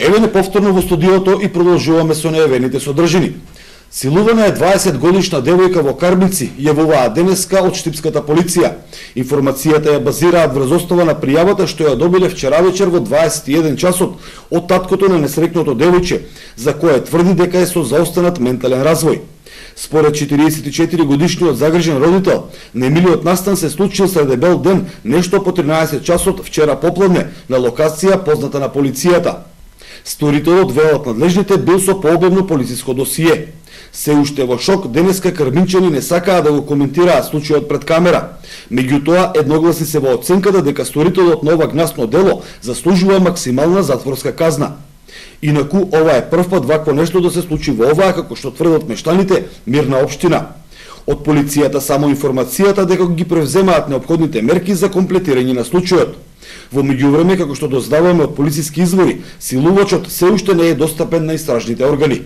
Еве не повторно во студиото и продолжуваме со неевените содржини. Силувана е 20-годишна девојка во Карбици, јавуваат денеска од штипската полиција. Информацијата ја базираат врз основа на пријавата што ја добиле вчера вечер во 21 часот од таткото на несрекното девојче, за кое тврди дека е со заостанат ментален развој. Според 44 годишниот загрижен родител, немилиот настан се случил сред дебел ден, нешто по 13 часот вчера попладне, на локација позната на полицијата. Сторителот, велат надлежните, бил со пообемно полициско досие. Се уште во шок, денеска карминчани не сакаа да го коментираат случајот пред камера. Меѓутоа, едногласни се во оценката дека сторителот на ова гнасно дело заслужува максимална затворска казна. Инаку, ова е прв пат вакво нешто да се случи во оваа, како што тврдат мештаните, мирна општина. Од полицијата само информацијата дека ги превземаат неопходните мерки за комплетирање на случајот. Во меѓувреме, како што дознаваме од полициски извори, силувачот се уште не е достапен на истражните органи.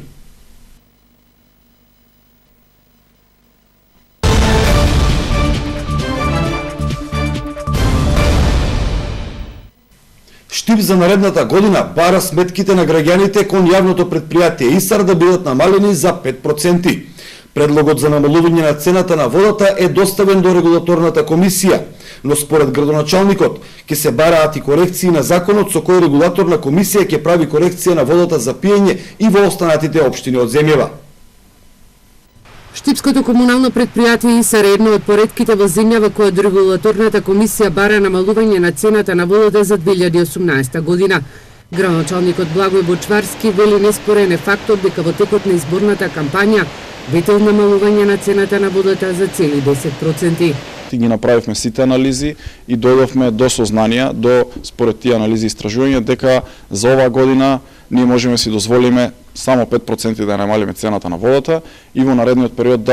Штип за наредната година бара сметките на граѓаните кон јавното предпријатие ИСАР да бидат намалени за 5%. Предлогот за намалување на цената на водата е доставен до регулаторната комисија, но според градоначалникот ќе се бараат и корекции на законот со кој регулаторна комисија ќе прави корекција на водата за пиење и во останатите општини од земјава. Штипското комунално предпријатие ИСАР е едно од поредките во земјава која од регулаторната комисија бара намалување на цената на водата за 2018 година. Градоначалникот Благој Бочварски вели неспорен е фактот дека во текот на изборната кампања ветел намалување на цената на водата за цели 10%. Ги направивме сите анализи и дојдовме до сознанија, според тие анализи и истражувања, дека за оваа година ние можеме да си дозволиме само 5% да намалиме цената на водата и во наредниот период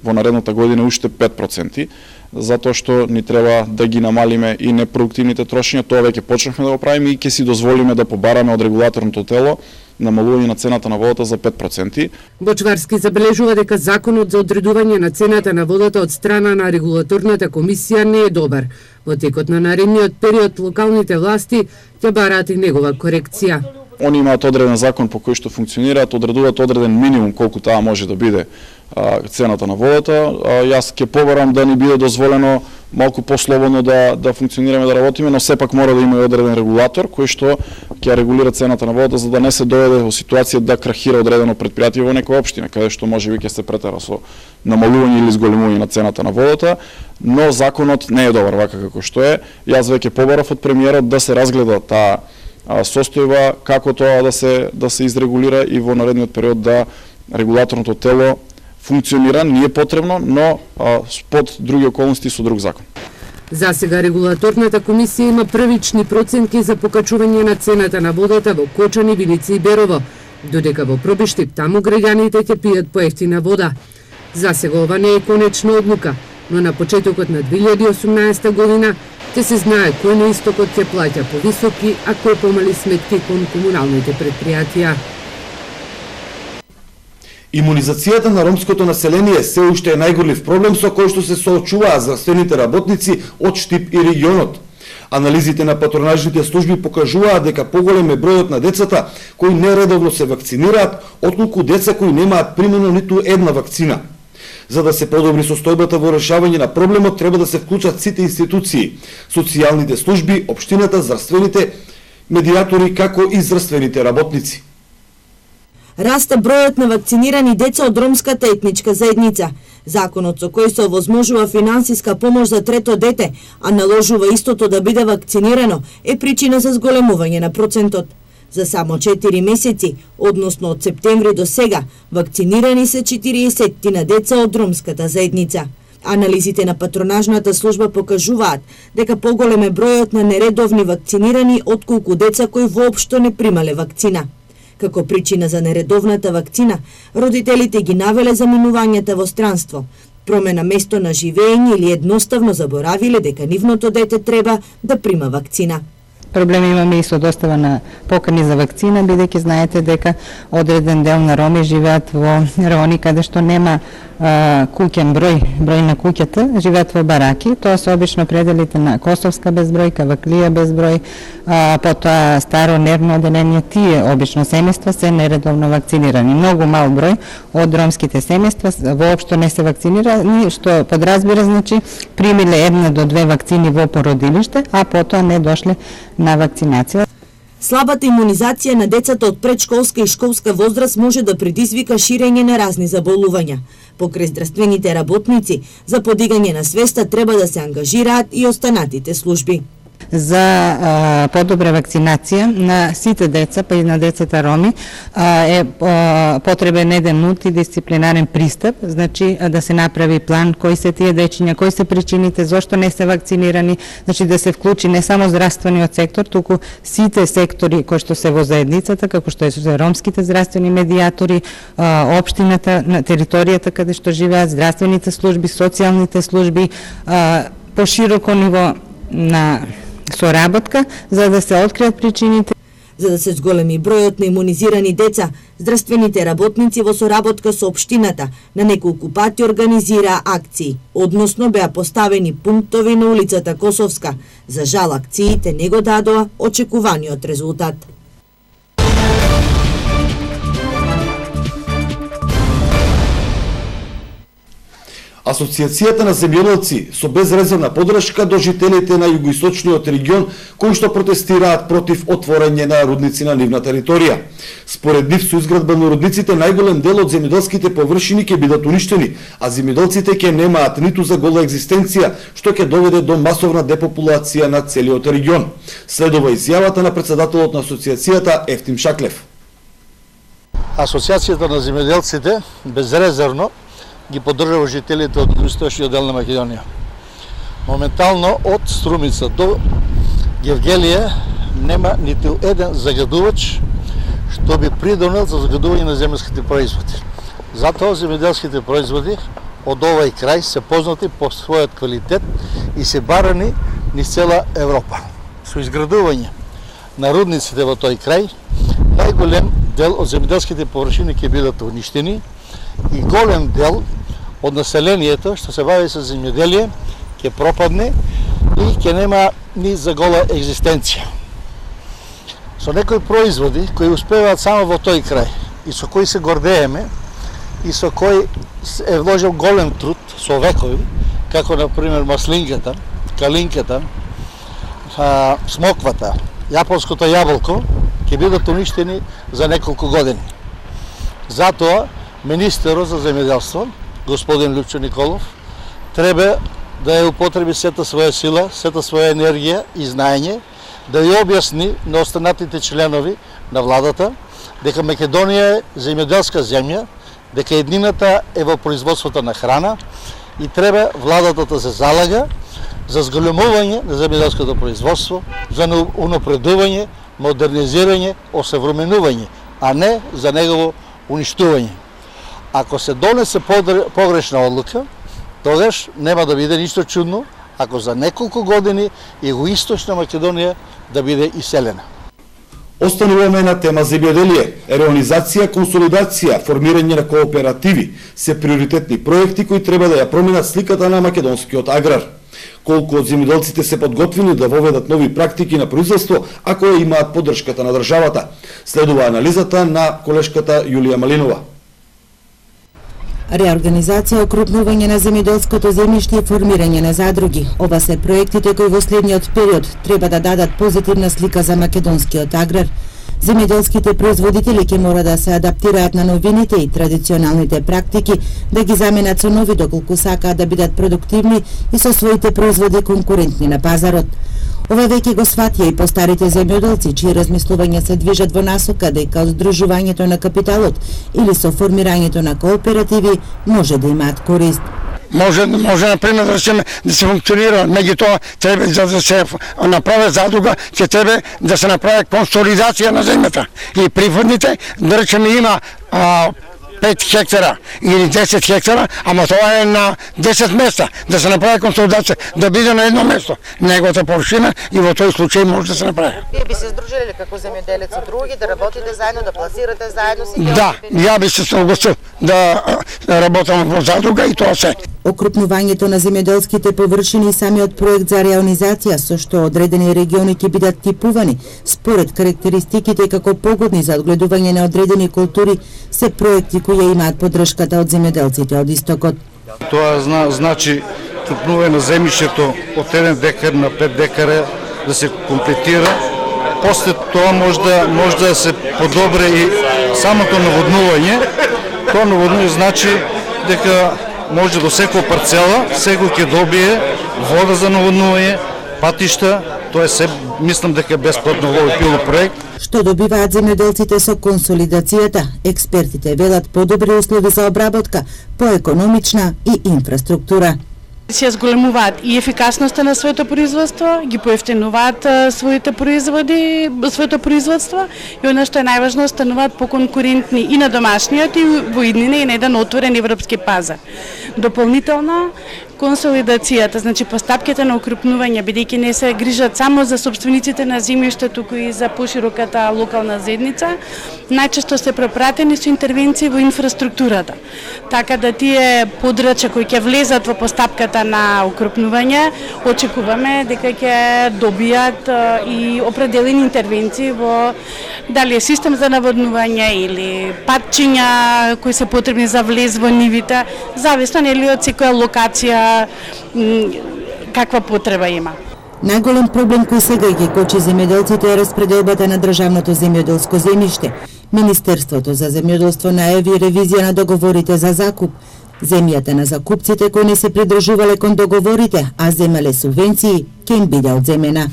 во наредната година уште 5%, затоа што ни треба да ги намалиме и непродуктивните трошења. Тоа веќе почнахме да го правиме и ќе си дозволиме да побараме од регулаторното тело намалување на цената на водата за 5%. Бочварски забележува дека законот за одредување на цената на водата од страна на регулаторната комисија не е добар. Во текот на наредниот период локалните власти ќе бараат и негова корекција. Они имаат одреден закон по кој што функционираат, одредуваат одреден минимум колку таа може да биде цената на водата. Јас ќе побарам да ни биде дозволено малку послободно да функционираме, да работиме, но сепак мора да има и одреден регулатор кој што ќе регулира цената на водата за да не се доведе во ситуација да крахира одредено предпријатие во некоја општина, каде што можеби ќе се претера со намалување или зголемување на цената на водата, но законот не е добар вака како што е. Јас веќе побарав од премиерот да се разгледа таа состојба, како тоа да се изрегулира и во наредниот период да регулаторното тело функционира, не е потребно, но под други околности со друг закон. За сега регулаторната комисија има првични проценти за покачување на цената на водата во Кочани, Виница и Берово, додека во Пробиштип таму граѓаните ќе пијат поевтина вода. За сега ова не е конечна одлука, но на почетокот на 2018 година ќе се знае кој на истокот ќе плаќа повисоки, а кој помали сметки кон комуналните предпријатија. Имунизацијата на ромското население се уште е најголив проблем со кој што се соочуваат здравствените работници од Штип и регионот. Анализите на патронажните служби покажуваат дека поголем е бројот на децата кои нередовно се вакцинираат, отколку деца кои немаат примено ниту една вакцина. За да се подобри состојбата во решавање на проблемот, треба да се вклучат сите институции, социјалните служби, општината, здравствените медијатори, како и здравствените работници. Расте бројот на вакцинирани деца од ромската етничка заедница. Законот со кој се овозможува финансиска помош за трето дете, а наложува истото да биде вакцинирано, е причина за зголемување на процентот. За само 4 месеци, односно од септември до сега, вакцинирани се 40 на деца од ромската заедница. Анализите на патронажната служба покажуваат дека поголем е бројот на нередовни вакцинирани отколку деца кои воопшто не примале вакцина. Како причина за нередовната вакцина, родителите ги навеле заминувањата во странство, промена место на живење или едноставно заборавиле дека нивното дете треба да прима вакцина. Проблеми имаме и со достава на покани за вакцина, бидејќи знаете дека одреден дел на роми живеат во райони каде што нема куќен број на куќата, живеат во бараки. Тоа се обично пределите на Косовска безбројка, Ваклија безброј, потоа Старо нервно оделение. Тие обично семејства се нередовно вакцинирани. Многу мал број од ромските семејства воопшто не се вакцинирани, што подразбира значи примиле 1 до 2 вакцини во породилиште, а потоа не дошле на вакцинација. Слабата имунизација на децата од предшколска и школска возраст може да предизвика ширење на разни заболувања. Покрај здравствените работници, за подигање на свеста треба да се ангажираат и останатите служби. За подобра вакцинација на сите деца, па и на децата роми, е потребен еден мултидисциплинарен пристап, значи да се направи план кои се тие дечиња, кои се причините, зошто не се вакцинирани, значи да се вклучи не само здравствениот сектор, туку сите сектори кои што се во заедницата, како што се ромските здравствени медијатори, општината, на територијата каде што живеат, здравствените служби, социјалните служби, пошироко ниво на соработка, за да се откријат причините. За да се зголеми бројот на имунизирани деца, здравствените работници во соработка со општината на неколку пати организираа акции, односно беа поставени пунктови на улицата Косовска. За жал, акциите не го дадоа очекуваниот резултат. Асоцијацијата на земјоделци со безрезервна поддршка до жителите на југоисточниот регион кои што протестираат против отворање на рудници на нивна територија. Според нив со изградба на рудниците најголем дел од земјоделските површини ќе бидат уништени, а земјоделците ќе немаат ниту за гола екзистенција, што ќе доведе до масовна депопулација на целиот регион. Следува изјавата на председателот на асоцијацијата Ефтим Шаклев. Асоцијацијата на земјоделците безрезервно ги поддржува жителите од источниот дел на Македонија. Моментално од Струмица до Гевгелија нема ниту еден загадувач што би придонел за загадување на земјските производи. Затоа земјоделските производи од овој крај се познати по својот квалитет и се барани низ цела Европа. Со изградување на рудниците во тој крај, најголем дел од земјоделските површини ќе бидат уништени и голем дел од населението што се бави со земјоделие ќе пропадне и ќе нема ни за гола екзистенција. Со некои производи кои успеваат само во тој крај и со кои се гордееме и со кои е вложил голем труд со векови, како на пример маслинката, калинката, смоквата, јапонското јаболко, ќе бидат уништени за неколку години. Затоа министерот за земјоделство, господин Лјупчо Николов, треба да ја употреби сета своја сила, сета своја енергија и знаење, да ја објасни на останатите членови на владата дека Македонија е земјоделска земја, дека еднината е во производството на храна и треба владата да се залага за зголемување на земјоделското производство, за унапредување, модернизирање, осавременување, а не за негово уништување. Ако се донесе погрешна одлука, тогаш нема да биде ништо чудно ако за неколку години југоисточна Македонија да биде иселена. Остануваме на тема земјоделие. Реонизација, консолидација, формирање на кооперативи се приоритетни проекти кои треба да ја променат сликата на македонскиот аграр. Колку од земјоделците се подготвени да воведат нови практики на производство ако ја имаат поддршката на државата? Следува анализата на колешката Јулија Малинова. Реорганизација, окрупнување на земјоделското земјиште и формирање на задруги. Ова се проектите кои во следниот период треба да дадат позитивна слика за македонскиот аграр. Земјоделските производители ќе мора да се адаптираат на новините и традиционалните практики, да ги заменат со нови доколку сакаат да бидат продуктивни и со своите производи конкурентни на пазарот. Ова веќе го сватија и постарите земјоделци, чии размислувања се движат во насока дека од здружувањето на капиталот или со формирањето на кооперативи може да имаат корист. Може например да се функционира, меѓутоа треба да се направи задруга, ќе треба да се направи консолидација на земјата и приходните, да речеме има 5 хектара или 10 хектара, ама тоа е на 10 места, да се направи консолидација, да биде на едно место неговата површина и во тој случај може да се направи. Вие би се здружили како земјоделеци други, да работите заедно, да пласирате заедно си? Да, ја би се согласил да работам во задруга и тоа се. Окрупнувањето на земјоделските површини и самиот проект за реализација со што одредени региони ќе бидат типувани според карактеристиките како погодни за одгледување на одредени култури се проекти кои имаат поддршката од земјоделците од истокот. Тоа значи крупнување на земјишето од 1 декар на 5 декара да се комплетира. После тоа може да се подобри и самото наводнување. Тоа наводнување значи дека може до секоја парцела, секој ќе добие вода за наводнување, патишта, тоа е се, мислам дека бесплатно во овој пилот проект. Што добиваат земјоделците со консолидацијата? Експертите велат подобри услови за обработка, поекономична и инфраструктура. Се зголемуваат и ефикасноста на своето производство, ги поевтинуваат своето производство и она што е најважно, стануваат поконкурентни и на домашниот и во иднина и на еден отворен европски пазар. Дополнително, консолидацијата, значи постапките на укрупнување, бидејќи не се грижат само за собствениците на земјиште, туку и за пошироката локална заедница, најчесто се препратени со интервенции во инфраструктурата. Така да тие подрачја кои ќе влезат во постапката на укрупнување, очекуваме дека ќе добијат и определени интервенции во дали е систем за наводнување или патчиња кои се потребни за влез во нивите, зависно нели од секоја локација каква потреба има. Најголем проблем кој сега ги кочи земјоделците е распределбата на државното земјоделско земјиште. Министерството за земјоделство најави ревизија на договорите за закуп. Земјата на закупците кои не се придржувале кон договорите, а земале субвенции, ќе им биде одземена.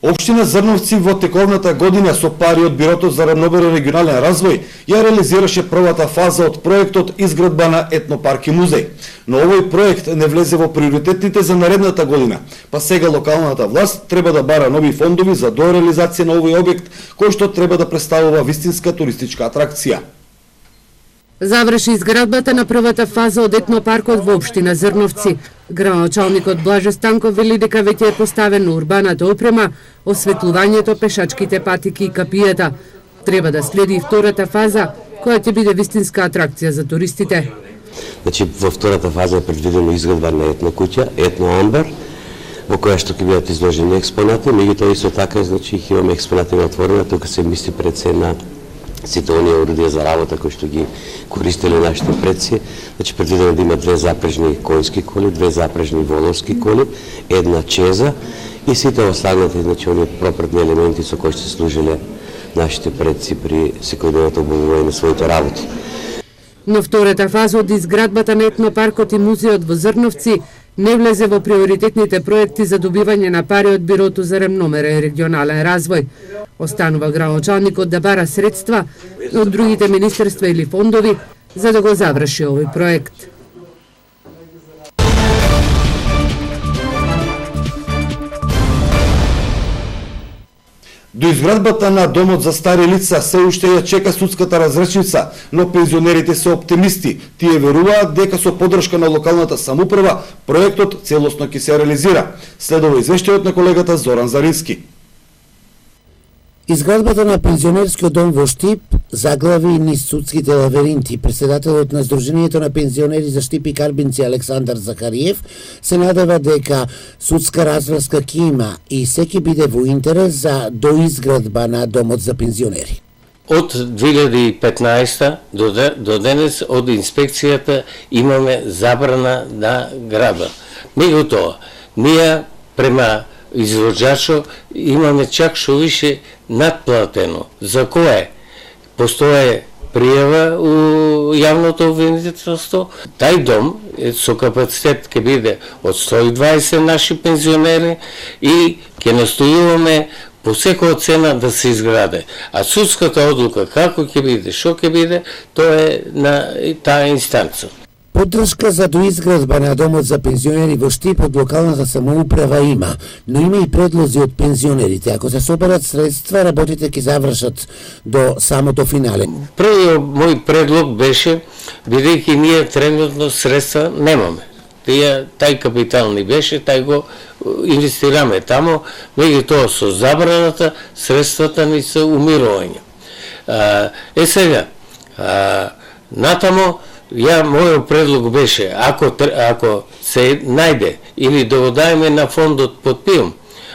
Општина Зрновци во тековната година со пари од Бирото за рамноберен регионален развој ја реализираше првата фаза од проектот изградба на етнопарк и музеј. Но овој проект не влезе во приоритетните за наредната година, па сега локалната власт треба да бара нови фондови за дореализација на овој објект, кој што треба да представува вистинска туристичка атракција. Заврши изградбата на првата фаза од етнопаркот во општина Зрновци. Градоначалникот Блаже Станков вели дека веќе е поставена урбаната опрема, осветлувањето, пешачките патики и капијата. Треба да следи и втората фаза, која ќе биде вистинска атракција за туристите. Значи, во втората фаза е предвидено изградба на етно куќа, етно амбар, во која што ќе бидат изложени експонати, меѓутоа исто така, значи, имаме експонати на отворена, тука се мисли пред се на сите оние орудија за работа кои што ги користеле нашите предци. Значи, предвидено да има 2 запрежни конски коли, 2 запрежни воловски коли, една чеза и сите останати, значи, оние пропратни елементи со кои се служиле нашите предци при секојдневното обавување на своите работи. Но втората фаза од изградбата на етнопаркот и музеот во Зрновци не влезе во приоритетните проекти за добивање на пари од Бирото за рамномерен регионален развој. Останува градоначалникот да бара средства од другите министерства или фондови за да го заврши овој проект. До изградбата на домот за стари лица се уште ја чека судската разречница, но пензионерите се оптимисти. Тие веруваат дека со поддршка на локалната самоуправа проектот целосно ќе се реализира. Следува извештајот на колегата Зоран Зарински. Изградбата на пензионерскиот дом во Штип заглави низ судските лавиринти. Председателот на Сдруженијето на пензионери за Штип и Карбинци Александар Захариев се надева дека судска разврска ќе има и секи биде во интерес за доизградба на домот за пензионери. Од 2015 до денес од инспекцијата имаме забрана на граба. Меѓутоа, ние према извоđačo имаме чак шо више надплатено. За кое? Постоje пријава у јавното обвинителство. Тај дом со капацитет ќе биде од 120 наши пензионери и ќе настојуваме по секоја цена да се изграде. А судската одлука како ќе биде, што ќе биде, тоа е на таа инстанца. Поддршка за доизградба на домот за пензионери во Штип од локалната самоуправа има, но има и предлози од пензионерите. Ако се соберат средства, работите ќе завршат до самото финале. Првиот мој предлог беше, бидејќи ние тренутно средства немаме. Тај капитал ни беше, тај го инвестираме тамо, меѓутоа со забраната средствата ни се умирување. Сега, натамо, мојот предлог беше, ако се најде или да го даеме на фондот под ПИОМ,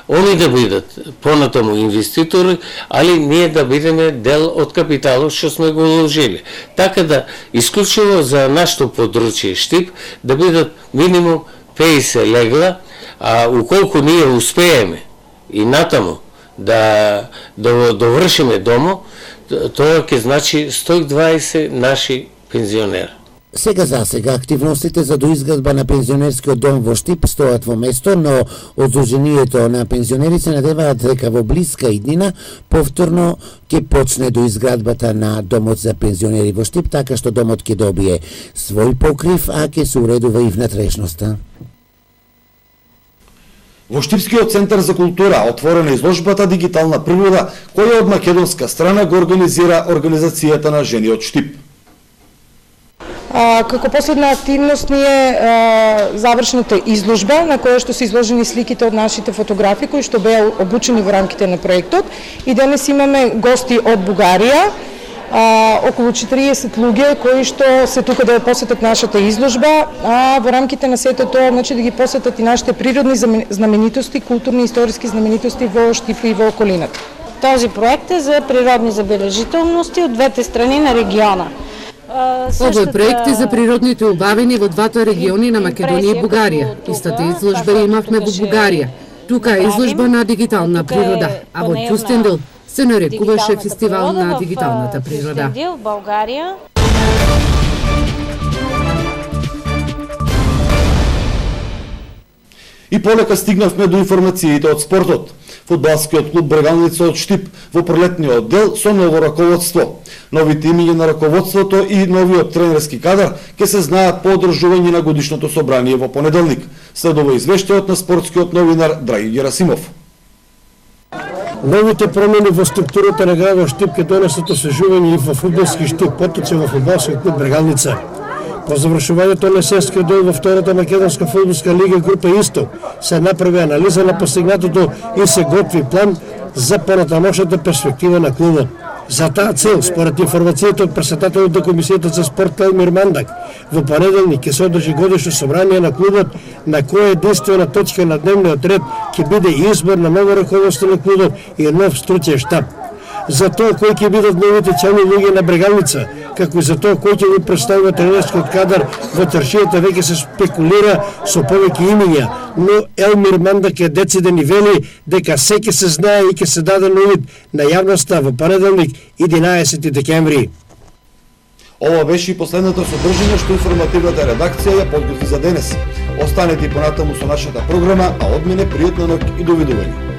они да бидат понатаму инвеститори, али ние да бидеме дел од капиталот што сме го уложили. Така да, исклучиво за нашето подручје Штип, да бидат минимум 50 легла, а уколку ние успееме и натаму да довршиме домо, тоа ќе значи 120 наши пензионери. Сега за сега активностите за доизградба на пензионерскиот дом во Штип стојат во место, но од Сдруженијето на пензионери се надеваат дека во блиска иднина повторно ќе почне доизградбата на домот за пензионери во Штип, така што домот ќе добие свој покрив, а ќе се уредува и внатрешноста. Во Штипскиот центар за култура отворена изложбата Дигитална природа, која од македонска страна го организира Организацијата на жени од Штип. Како последна активност ни е завршната изложба на која што се изложени сликите од нашите фотографи кои што беа обучени во рамките на проектот, и денес имаме гости од Бугарија, околу 40 луѓе кои што се тука да посетат нашата изложба, а во рамките на сето тоа значи да ги посетат и нашите природни знаменитости, културни и историски знаменитости во Штип и во околината. Този проект е за природни забележителности од двете страни на региона. Овој проект е за природните убавини во двата региони на Македонија и Бугарија. Истата изложба имавме во Бугарија. Тука е изложба на дигитална природа, а во Кюстендил се нарекуваше фестивал на дигиталната природа. И полека стигнавме до информациите од спортот. Фудбалскиот клуб Брегалница од Штип во пролетниот дел со ново раководство. Новите имиња на раководството и новиот тренерски кадар ќе се знаат по одржување на годишното собрание во понеделник. Следува извештајот на спортскиот новинар Драги Герасимов. Новите промени во структурата на градот Штип ќе донесат освежување и во фудбалски Штип, потоци во фудбалскиот клуб Брегалница. По завршувањето на есенскиот дел во втората македонска фудбалска лига група Исток се направи анализа на постигнатото и се готви план за понатамошната перспектива на клубот. За таа цел, според информацијата од претседателот на Комисијата за спорт Елмир Мандак, во понеделник ќе се одржи годишно собрание на клубот, на која единствена точка на дневниот ред ќе биде избор на ново раководство на клубот и нов стручен штаб. За тоа кои ќе бидат новите членови луѓе на Брегалница, како и за тоа кој ќе го представува тренерскиот кадар во тршијата, веќе се спекулира со повеќе имиња, но Елмир Мандак е дециден и вели дека се ќе се знае и ќе се даде на увид на јавноста во понеделник 11 декември. Ова беше и последната содржина што информативната редакција ја подготви за денес. Останете и понатаму со нашата програма, а од мене пријатна ноќ и довидување.